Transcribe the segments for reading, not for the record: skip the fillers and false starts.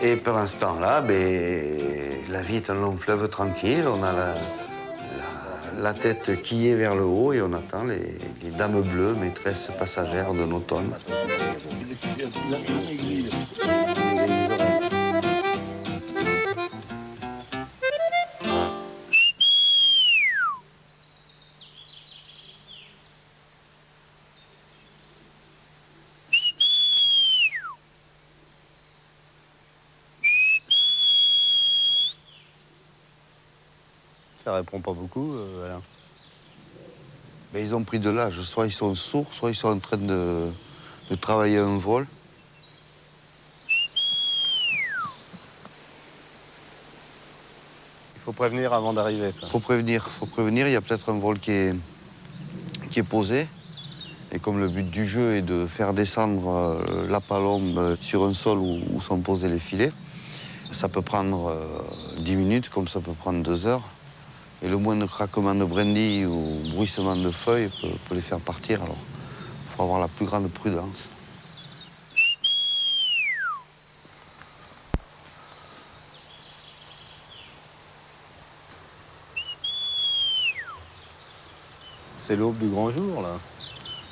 Et pendant ce temps-là, la vie est un long fleuve tranquille. On a la tête qui est vers le haut et on attend les dames bleues, maîtresses passagères de l'automne. Ça répond pas beaucoup, Alain. Mais ils ont pris de l'âge. Soit ils sont sourds, soit ils sont en train de travailler un vol. Il faut prévenir avant d'arriver. Faut prévenir. Il y a peut-être un vol qui est posé. Et comme le but du jeu est de faire descendre la palombe sur un sol où sont posés les filets, ça peut prendre 10 minutes, comme ça peut prendre 2 heures. Et le moindre craquement de brindilles ou bruissement de feuilles peut les faire partir. Alors, il faut avoir la plus grande prudence. C'est l'aube du grand jour, là.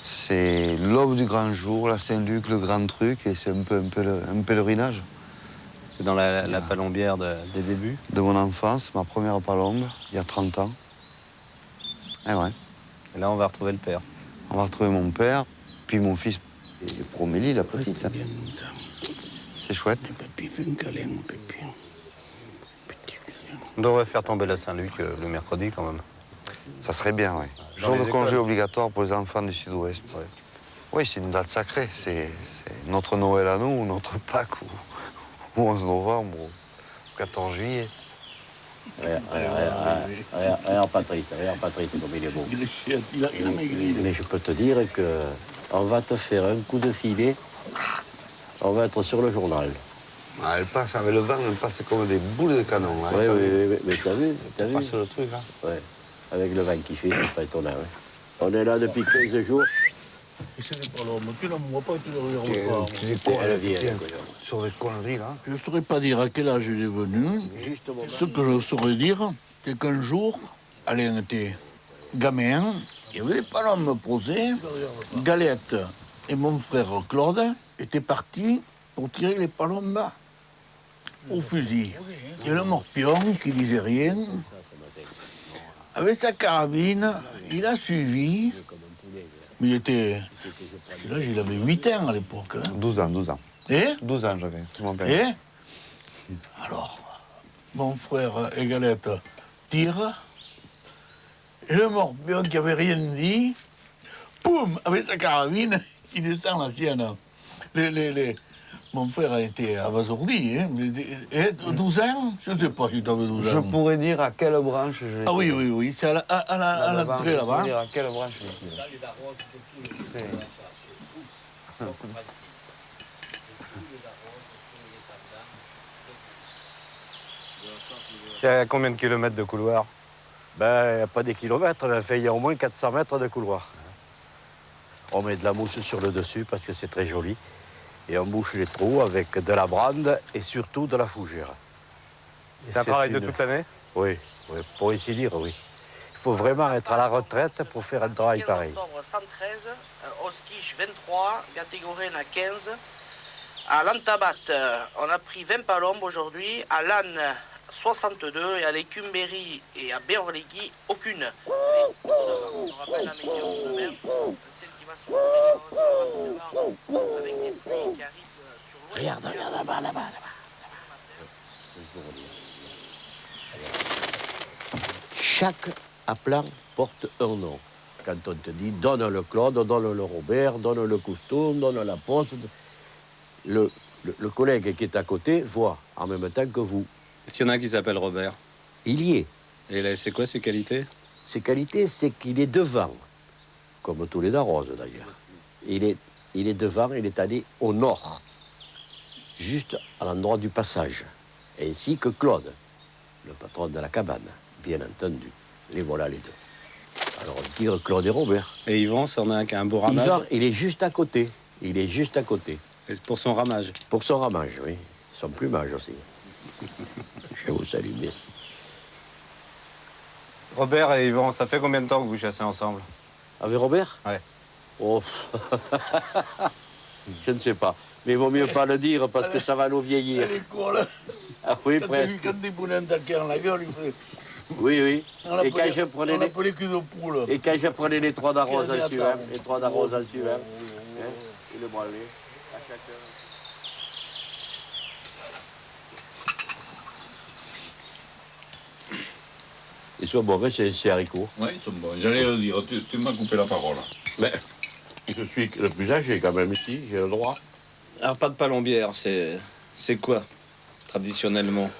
C'est l'aube du grand jour, la Saint-Luc, le grand truc, et c'est un pèlerinage. C'est dans la palombière des débuts. De mon enfance, ma première palombe, il y a 30 ans. Et ouais. Et là, on va retrouver le père. On va retrouver mon père, puis mon fils, et Promélie, la petite. C'est chouette. On devrait faire tomber la Saint-Luc le mercredi, quand même. Ça serait bien, oui. Jour de congé obligatoire pour les enfants du Sud-Ouest. Ouais. Oui, c'est une date sacrée. C'est notre Noël à nous, ou notre Pâques, ou 11 novembre, ou 14 juillet. Regarde Patrice, comme il est beau. Mais je peux te dire qu'on va te faire un coup de filet, on va être sur le journal. Ah, elle passe avec le vent, elle passe comme des boules de canon. Hein, oui, mais t'as vu? Elle passe le truc, hein. Ouais, avec le vent qui fait, c'est pas étonnant. Hein. On est là depuis 15 jours. Et c'est les palombes, tu ne vois pas, tu ne regardes pas. Tu dis quoi, sur des conneries, là. Je ne saurais pas dire à quel âge il est venu. Ce que je saurais dire, c'est qu'un jour, Alain était gamin, il y avait des palombes posées, Galette et mon frère Claude étaient partis pour tirer les palombes au fusil. Et le morpion, qui disait rien, avec sa carabine, il a suivi. Mais il était... Là, il avait 8 ans à l'époque. Hein. 12 ans. Et 12 ans, j'avais. Et alors, mon frère Galette tire. Et le morpion qui avait rien dit, poum, avec sa carabine, il descend la sienne. Mon frère a été abasourdi. Hein. Et 12 ans, je ne sais pas si tu avais 12 ans. Je pourrais dire à quelle branche je l'ai. Ah oui, c'est à l'entrée là-bas. Je pourrais dire à quelle branche je l'ai. Il y a combien de kilomètres de couloir? Ben, il n'y a pas des kilomètres, mais il y a au moins 400 mètres de couloir. On met de la mousse sur le dessus parce que c'est très joli. Et on bouche les trous avec de la brande et surtout de la fougère. C'est un travail de toute l'année? Oui, pour ainsi dire, oui. Il faut vraiment être à la retraite pour faire un travail pareil. Octobre 113, Oskish 23, Gatégoren à 15. À l'Antabat, on a pris 20 palombes aujourd'hui. À l'Anne, 62. Et à l'Écumberry et à Berlegui, aucune. On rappelle la météo demain, celle qui va se avec des pluies qui arrivent sur l'ouest. Regarde là-bas. Chaque appelant porte un nom. Quand on te dit donne le Claude, donne le Robert, donne le Cousteau, donne la Poste, le collègue qui est à côté voit en même temps que vous. Est-ce qu'il y en a qui s'appelle Robert? Il y est. Et là, c'est quoi ses qualités? Ses qualités, c'est qu'il est devant, comme tous les daroses d'ailleurs. Il est devant, il est allé au nord, juste à l'endroit du passage, ainsi que Claude, le patron de la cabane, bien entendu. Les voilà les deux. Alors on tire Claude et Robert. Et Yvan, c'en a un qui a un beau ramage? Yvan, il est juste à côté. Et pour son ramage, oui. son plumage aussi. Je vous salue, merci. Robert et Yvon, ça fait combien de temps que vous chassez ensemble? Avec Robert? Ouais. Oh, je ne sais pas. Mais il vaut mieux pas le dire parce que ça va nous vieillir. Elle est quoi, là? Ah oui, Quand presque. des poulets taqués dans la gueule, il fait... Oui, oui. On Et quand je prenais on les... appelait cul de poule. Et quand je prenais les 3 d'arrose Quel en suivant, attends. les 3 d'arrose en suivant, hein, et le branler, à chacun. Ils sont mauvais, c'est haricots. Oui, ils sont bons. J'allais le dire, tu m'as coupé la parole. Mais je suis le plus âgé quand même ici, j'ai le droit. Alors, pas de palombière, c'est quoi, traditionnellement?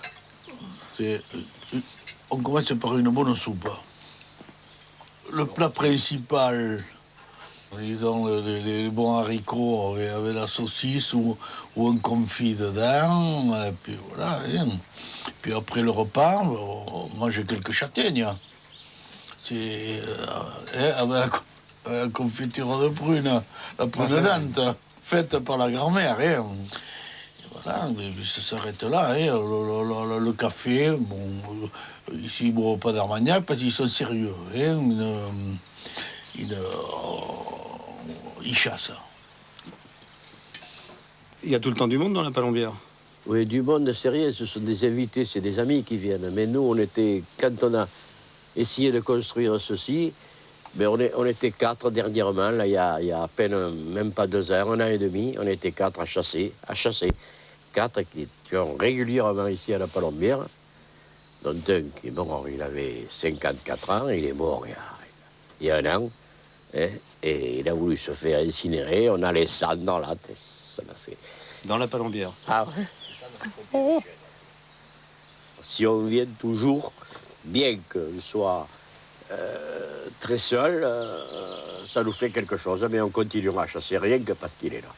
On commence par une bonne soupe. Le plat principal, disons les bons haricots avec la saucisse ou un confit dedans, et puis voilà. Hein. Puis après le repas, on mange quelques châtaignes. C'est avec la confiture de prune, la prune dente, faite par la grand-mère. Hein. Voilà, ça s'arrête là. Hein. Le café, bon, ici, ils ne boivent pas d'Armagnac parce qu'ils sont sérieux. Hein. Ils chassent. Il y a tout le temps du monde dans la palombière. Oui, du monde, c'est rien, ce sont des invités, c'est des amis qui viennent. Mais nous, quand on a essayé de construire ceci, mais on était 4 dernièrement, là, il y a à peine, même pas 2 heures, 1 an et demi, on était 4 à chasser. 4 qui étaient régulièrement ici à la palombière, dont un qui est mort, il avait 54 ans, il est mort il y a 1 an, hein, et il a voulu se faire incinérer, on a les cendres dans la tête, ça m'a fait... Dans la palombière. Ah ouais. Si on vient toujours, bien que je sois très seul, ça nous fait quelque chose, mais on continuera à chasser rien que parce qu'il est là.